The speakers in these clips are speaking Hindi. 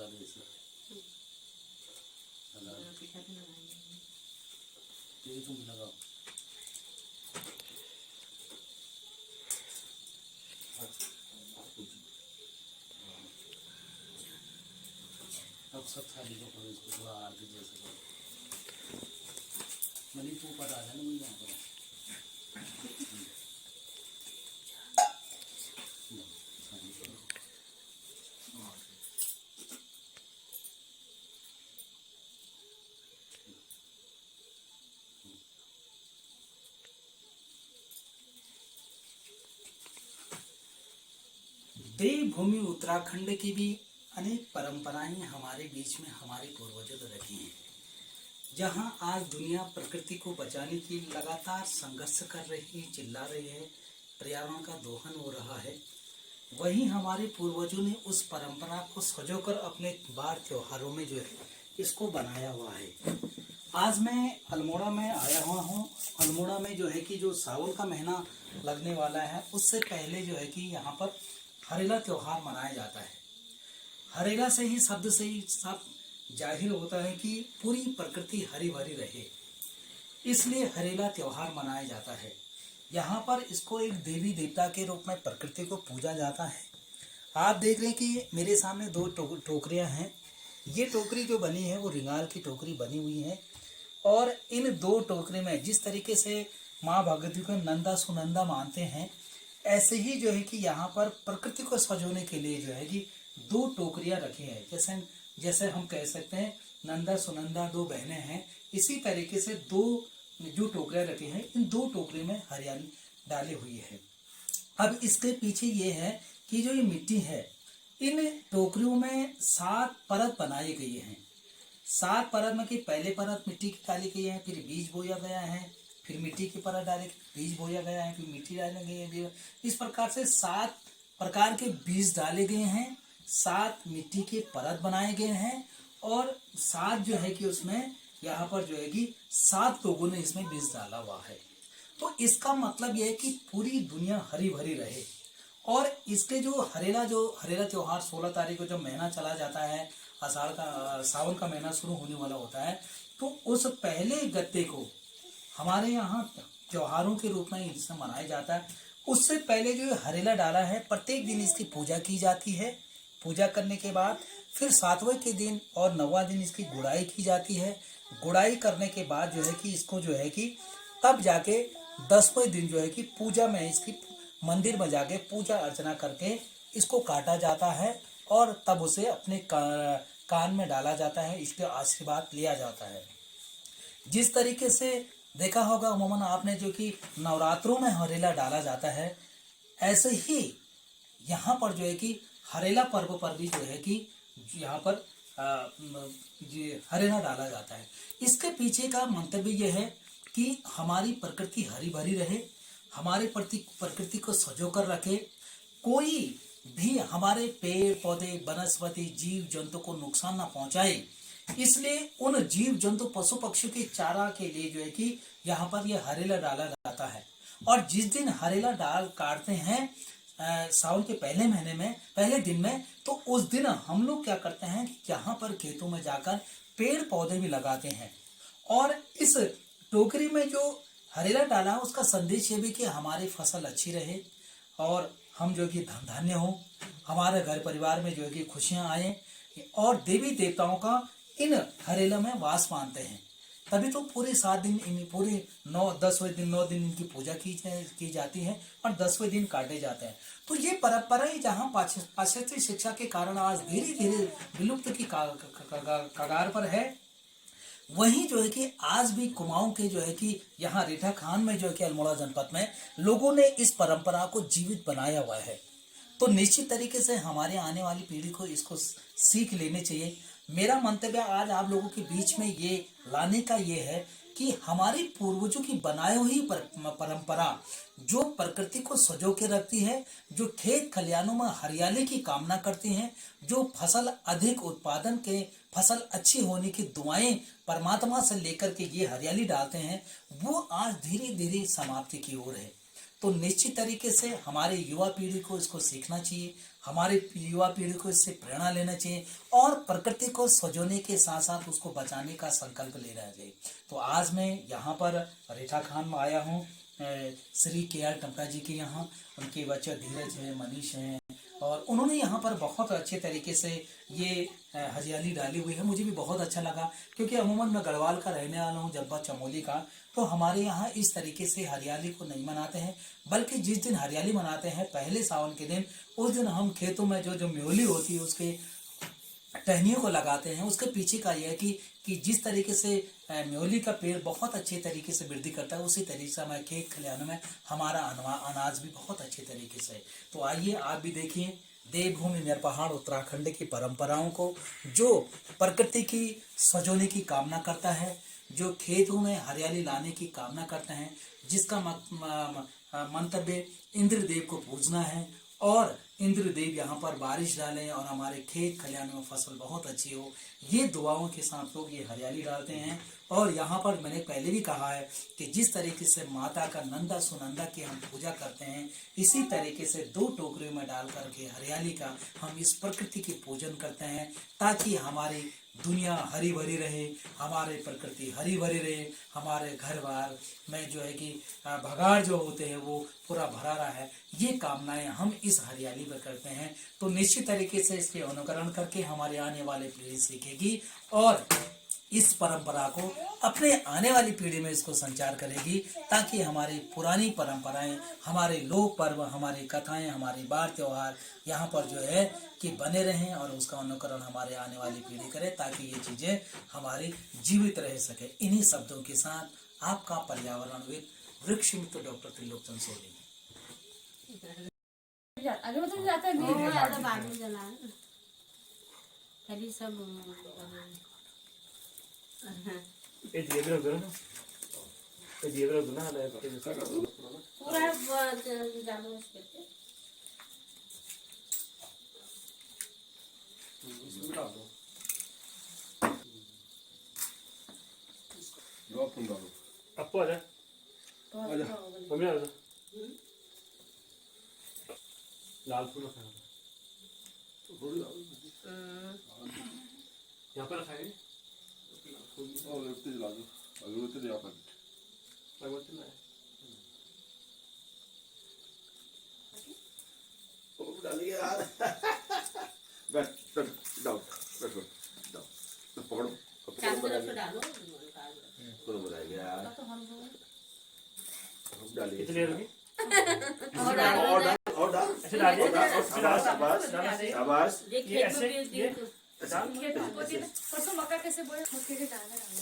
दे इसे। ये तुम लगाओ। अब सब थाली को करो, इसको थोड़ा आरती जैसे करो। मनी तू ऊपर आ जाना, मुझे यहाँ पर देवभूमि उत्तराखंड की भी अनेक परंपराएं हमारे बीच में हमारे पूर्वजों ने रखी हैं। जहां आज दुनिया प्रकृति को बचाने की लगातार संघर्ष कर रही है, चिल्ला रही है, पर्यावरण का दोहन हो रहा है, वहीं हमारे पूर्वजों ने उस परंपरा को सजोकर अपने बार त्योहारों में जो है इसको बनाया हुआ है। आज मैं अल्मोड़ा में आया हुआ हूँ। अल्मोड़ा में जो है कि जो सावन का महीना लगने वाला है, उससे पहले जो है कि यहाँ पर हरेला त्योहार मनाया जाता है। हरेला से ही शब्द से ही सब जाहिर होता है कि पूरी प्रकृति हरी भरी रहे, इसलिए हरेला त्योहार मनाया जाता है। यहाँ पर इसको एक देवी देवता के रूप में प्रकृति को पूजा जाता है। आप देख रहे हैं कि मेरे सामने दो टोकरियाँ हैं। ये टोकरी जो बनी है वो रिंगाल की टोकरी बनी हुई है, और इन दो टोकरी में जिस तरीके से माँ भगवती को नंदा सुनंदा मानते हैं, ऐसे ही जो है कि यहाँ पर प्रकृति को सजोने के लिए जो है कि दो टोकरियाँ रखी हैं। जैसे हम कह सकते हैं नंदा सुनंदा दो बहनें हैं, इसी तरीके से दो जो टोकरियाँ रखी हैं, इन दो टोकरी में हरियाली डाली हुई है। अब इसके पीछे ये है कि जो ये मिट्टी है, इन टोकरियों में 7 परत बनाई गई हैं। 7 परत में कि पहले परत मिट्टी की डाली गई है, फिर बीज बोया गया है, फिर मिट्टी की परत डाले बीज बोया गया है, फिर मिट्टी डाली गई है। इस प्रकार से 7 प्रकार के बीज डाले गए हैं, 7 मिट्टी के परत बनाए गए हैं, और 7 जो है कि उसमें यहाँ पर जो है कि 7 लोगों ने इसमें बीज डाला हुआ है। तो इसका मतलब यह है कि पूरी दुनिया हरी भरी रहे। और इसके जो हरेला त्योहार 16 तारीख को जब महीना चला जाता है, आषाढ़ का सावन का महीना शुरू होने वाला होता है, तो उस पहले गत्ते को हमारे यहाँ त्योहारों के रूप में इसे मनाया जाता है। उससे पहले जो हरेला डाला है, प्रत्येक दिन इसकी पूजा की जाती है। पूजा करने के बाद फिर 7वें के दिन और 9वां दिन इसकी गुड़ाई की जाती है। गुड़ाई करने के बाद जो है कि इसको जो है कि तब जाके 10वें दिन जो है कि पूजा में इसकी मंदिर में जाके पूजा अर्चना करके इसको काटा जाता है, और तब उसे अपने कान में डाला जाता है, इसके आशीर्वाद लिया जाता है। जिस तरीके से देखा होगा अमूमन आपने जो कि नवरात्रों में हरेला डाला जाता है, ऐसे ही यहाँ पर जो है कि हरेला पर्व पर भी जो है कि यहाँ पर हरेला डाला जाता है। इसके पीछे का मंतव्य यह है कि हमारी प्रकृति हरी भरी रहे, हमारे प्रकृति को सजो कर रखे, कोई भी हमारे पेड़ पौधे वनस्पति जीव जंतु को नुकसान ना पहुंचाए। इसलिए उन जीव जंतु पशु पक्षियों के चारा के लिए जो है कि यहाँ पर यह हरेला डाला जाता है। और जिस दिन हरेला डाल काटते हैं सावन के पहले महीने में पहले दिन में, तो उस दिन हम लोग क्या करते हैं कि यहाँ पर खेतों में जाकर पेड़ पौधे भी लगाते हैं। और इस टोकरी में जो हरेला डाला है उसका संदेश ये भी कि हमारी फसल अच्छी रहे, और हम जो कि धन धान्य हो, हमारे घर परिवार में जो है कि खुशियाँ आए, और देवी देवताओं का इन हरेला में वास मानते हैं। तभी तो पूरे 7 दिन पूरे 9-10वें दिन 9 दिन इनकी पूजा की जाती है, और 10वें दिन काटे जाते हैं। तो ये परंपराएं जहाँ पाश्चात्य शिक्षा के कारण आज धीरे धीरे विलुप्त की कगार पर है, वहीं जो है कि आज भी कुमाऊं के जो है कि यहाँ रीठा खान में जो है कि अल्मोड़ा जनपद में लोगों ने इस परंपरा को जीवित बनाया हुआ है। तो निश्चित तरीके से हमारे आने वाली पीढ़ी को इसको सीख लेनी चाहिए। मेरा मंतव्य आज आप लोगों के बीच में ये लाने का ये है कि हमारे पूर्वजों की बनाई हुई परंपरा जो प्रकृति को सजो के रखती है, जो खेत खलियानों में हरियाली की कामना करती हैं, जो फसल अधिक उत्पादन के फसल अच्छी होने की दुआएं परमात्मा से लेकर के ये हरियाली डालते हैं, वो आज धीरे धीरे समाप्ति की ओर है। तो निश्चित तरीके से हमारे युवा पीढ़ी को इसको सीखना चाहिए, हमारे युवा पीढ़ी को इससे प्रेरणा लेना चाहिए और प्रकृति को सजोने के साथ साथ उसको बचाने का संकल्प लेना चाहिए। तो आज मैं यहाँ पर रीठा खान में आया हूँ, श्री के आर टमटा जी के यहाँ। उनके बच्चे धीरज है, मनीष हैं, और उन्होंने यहाँ पर बहुत अच्छे तरीके से ये हरियाली डाली हुई है। मुझे भी बहुत अच्छा लगा, क्योंकि अमूमन मैं गढ़वाल का रहने वाला हूँ, जब्बा चमोली का। तो हमारे यहाँ इस तरीके से हरियाली को नहीं मनाते हैं, बल्कि जिस दिन हरियाली मनाते हैं पहले सावन के दिन, उस दिन हम खेतों में जो जो म्योली होती है उसके टहनियों को लगाते हैं। उसके पीछे का यह है कि जिस तरीके से म्योली का पेड़ बहुत अच्छे तरीके से वृद्धि करता है, उसी तरीके से हमारे खेत खलिहानों में हमारा अनाज भी बहुत अच्छे तरीके से है। तो आइए आप भी देखिए देवभूमि मेर पहाड़ उत्तराखंड की परंपराओं को, जो प्रकृति की सजोने की कामना करता है, जो खेतों में हरियाली लाने की कामना करते हैं, जिसका मंतव्य इंद्र देव को पूजना है और इंद्र देव यहाँ पर बारिश डालें और हमारे खेत खलिहानों में फसल बहुत अच्छी हो। ये दुआओं के साथ लोग ये हरियाली डालते हैं। और यहाँ पर मैंने पहले भी कहा है कि जिस तरीके से माता का नंदा सुनंदा की हम पूजा करते हैं, इसी तरीके से 2 टोकरियों में डाल करके हरियाली का हम इस प्रकृति की पूजन करते हैं, ताकि हमारी दुनिया हरी भरी रहे, हमारे प्रकृति हरी भरी रहे, हमारे घर बार में जो है कि भगाड़ जो होते हैं वो पूरा भरा रहा है। ये कामनाएं हम इस हरियाली पर करते हैं। तो निश्चित तरीके से इसके अनुकरण करके हमारे आने वाली पीढ़ी सीखेगी और इस परंपरा को अपने आने वाली पीढ़ी में इसको संचार करेगी, ताकि हमारी पुरानी परंपराएं, हमारे लोक पर्व, हमारी कथाएं, हमारी बार त्योहार यहाँ पर जो है कि बने रहें और उसका अनुकरण हमारे आने वाली पीढ़ी करे, ताकि ये चीजें हमारी जीवित रह सके। इन्हीं शब्दों के साथ आपका पर्यावरणविद वृक्ष मित्र डॉक्टर त्रिलोकचंद सोनी। अरे मतलब जाता है वो ज्यादा बाद में जला पहले सब ये जेब रख दो ना, ये जेब रख दो ना, पूरा डालो उसके इसमें डाल दो, दो अपन डालो। आपको आ जाए, मम्मी आ जाए, लाल फूल रखा है, थोड़ी डालो, यहाँ पर रखा है, और अगरबत्ती जला दो, अगरबत्ती ले आओ पैकेट, अगरबत्ती ना है, वो डालिए यार, बैठ बैठ डालो, बैठ बैठ डालो, तो पकड़ो, चार तरफ डालो कौन बनाएगा यार, डालिए, इतने रखी, और डालो और डाल, ऐसे डालिए, शाबाश शाबाश, ये ऐसे ये परसों मक्का कैसे बोले मक्के के दाने डालो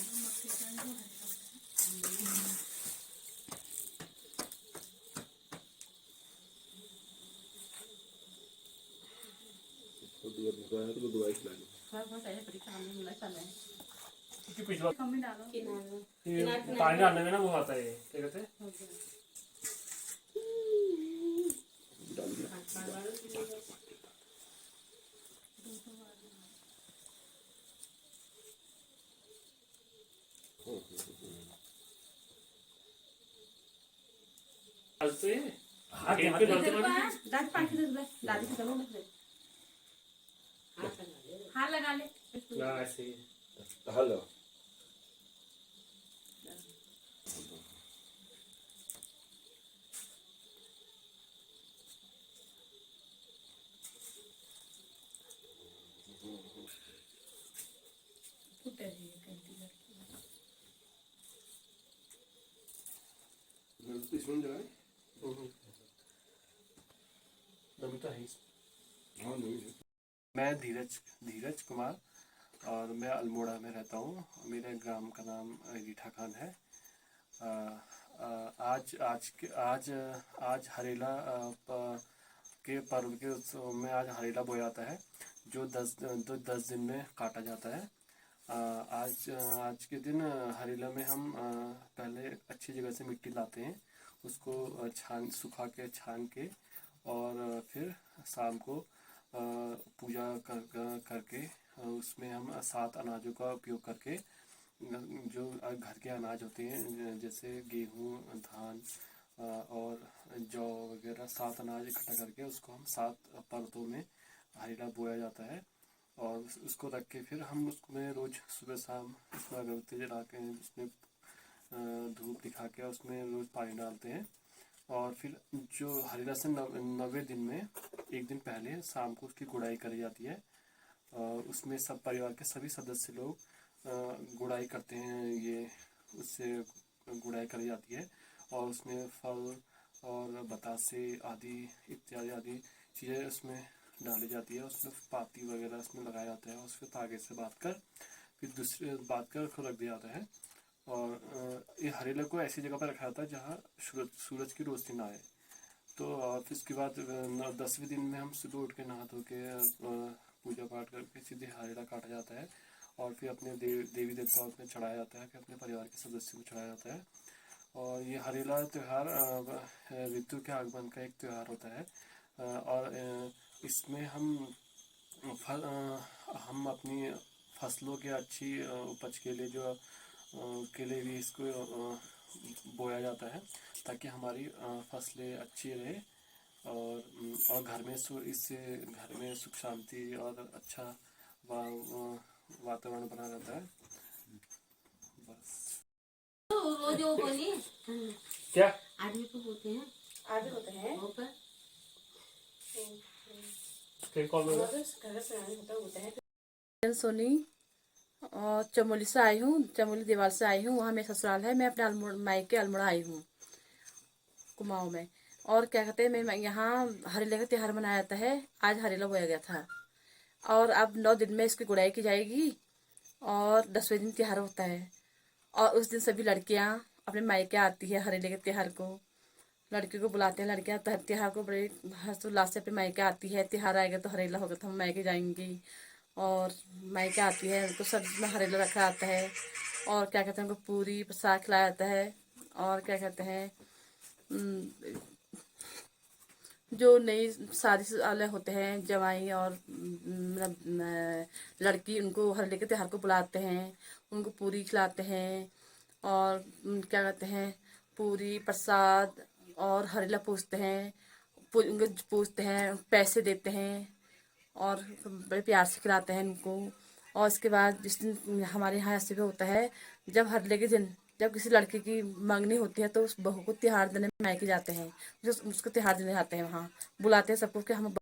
तो दवाई खिला दो, बहुत ऐसे परीक्षा हमने मिला चल रहा है कि पिछला कम डालो किनारे ये पानी डालने में ना वो आता है, क्या कहते हैं, डालते हैं, हाथ पे डालते हैं, दांत पानी दे दादी को चलो मत हाथ लगा ले ना ऐसे ही, हेलो, इसमें जलाए, दम तो है ही। हाँ नहीं, मैं धीरज कुमार और मैं अल्मोड़ा में रहता हूँ। मेरे ग्राम का नाम रीठा खान है। आज हरेला के पर्व के उत्सव में आज हरेला बोया जाता है, जो 10 दिन में काटा जाता है। आज के दिन हरेला में हम पहले अच्छी जगह से मिट्टी लाते हैं, उसको सुखा के छान के, और फिर शाम को पूजा करके उसमें हम 7 अनाजों का उपयोग करके, जो घर के अनाज होते हैं जैसे गेहूँ, धान और जौ वगैरह 7 अनाज इकट्ठा करके उसको हम 7 परतों में हरीला बोया जाता है। और उसको रख के फिर हम उसमें रोज़ सुबह शाम उसमें अगरबत्ती जला के उसमें धूप दिखा के उसमें रोज़ पानी डालते हैं। और फिर जो हरीला से 90 दिन में एक दिन पहले शाम को उसकी गुड़ाई करी जाती है। उसमें सब परिवार के सभी सदस्य लोग गुड़ाई करते हैं। ये उससे गुड़ाई करी जाती है और उसमें फल और बतासे आदि इत्यादि आदि चीज़ें उसमें डाली जाती है। उसमें पाती वगैरह उसमें लगाया जाता है और उसको तागे से बांध कर फिर दूसरे बांध कर उसको रख दिया जाता है। और ये हरेला को ऐसी जगह पर रखा जाता है जहाँ सूरज की रोशनी ना आए। तो और फिर उसके बाद 10वें दिन में हम सुबह उठ के नहा धो के पूजा पाठ करके सीधे हरेला काटा जाता है और फिर अपने देवी देवताओं में चढ़ाया जाता है, फिर अपने परिवार के सदस्यों को चढ़ाया जाता है। और ये हरेला त्यौहार ऋतु के आगमन का एक त्यौहार होता है। और इसमें हम अपनी फसलों के अच्छी उपज के लिए के लिए भी इसको बोया जाता है ताकि हमारी फसलें अच्छी रहे। और घर में इससे घर में सुख शांति और अच्छा वातावरण बना रहता है। बस। तो रोज वो बोली क्या आदमी को बोलते हैं आगे होते हैं वो पर सोनी और चमोली से आई हूँ, चमोली देवाल से आई हूँ। वहाँ मेरा ससुराल है। मैं अपने मायके अल्मोड़ा आई हूँ कुमाऊँ में। और क्या कहते हैं, मैं यहाँ हरेला का त्यौहार मनाया जाता है। आज हरेला बोया गया था और अब 9 दिन में इसकी गुड़ाई की जाएगी और 10वें दिन त्यौहार होता है। और उस दिन सभी लड़कियाँ अपने मायके आती है हरेले के त्यौहार को। लड़कियों को बुलाते हैं, लड़कियाँ त्यौहार को बड़े हर्षोल्लास से अपने मायके आती है। त्यौहार आएगा तो हरेला होगा तो हम मायके जाएंगी और मायके आती है। उनको सब में हरेला रखा जाता है और क्या कहते हैं उनको पूरी प्रसाद खिलाया जाता है। और क्या कहते हैं जो नई शादी वाले होते हैं जवाई और लड़की, उनको हरेले के त्यौहार को बुलाते हैं, उनको पूरी खिलाते हैं और क्या कहते हैं पूरी प्रसाद और हरेला पूछते हैं, उनको पूछते हैं, पैसे देते हैं और बड़े प्यार से खिलाते हैं उनको। और उसके बाद जिस दिन हमारे यहाँ ऐसे भी होता है, जब हरेले के दिन जब किसी लड़की की मंगनी होती है तो उस बहू को त्योहार देने मायके जाते हैं, उसको त्योहार देने जाते हैं, वहाँ बुलाते हैं सबको कि हम